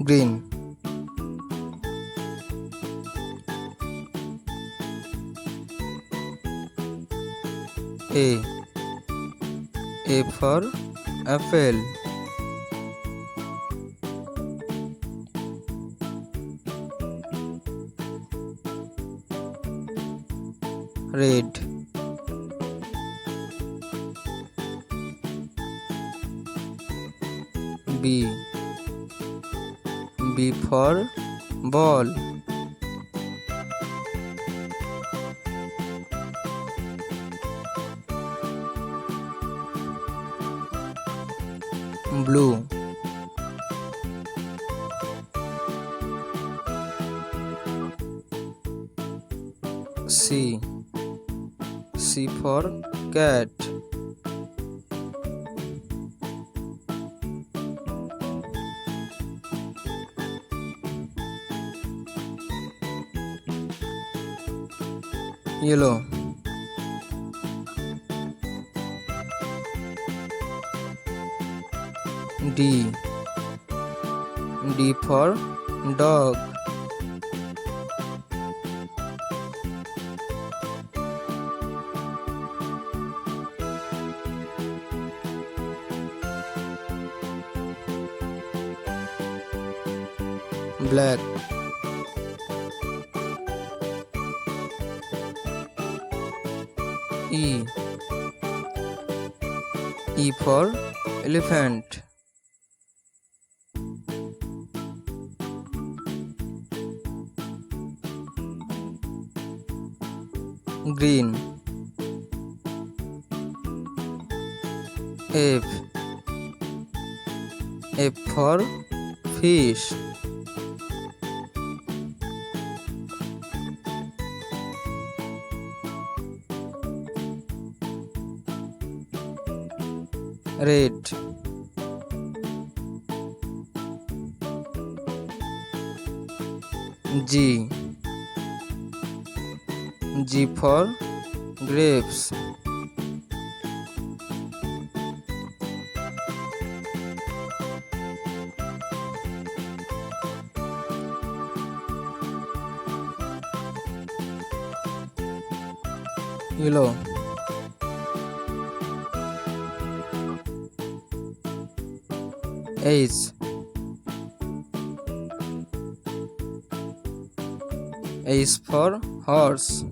green. A for apple. Red. B for ball. Blue. C for cat. Yellow. D for dog. Black. E for elephant. Green. F for fish. Red. G for grapes. Yellow. H for horse.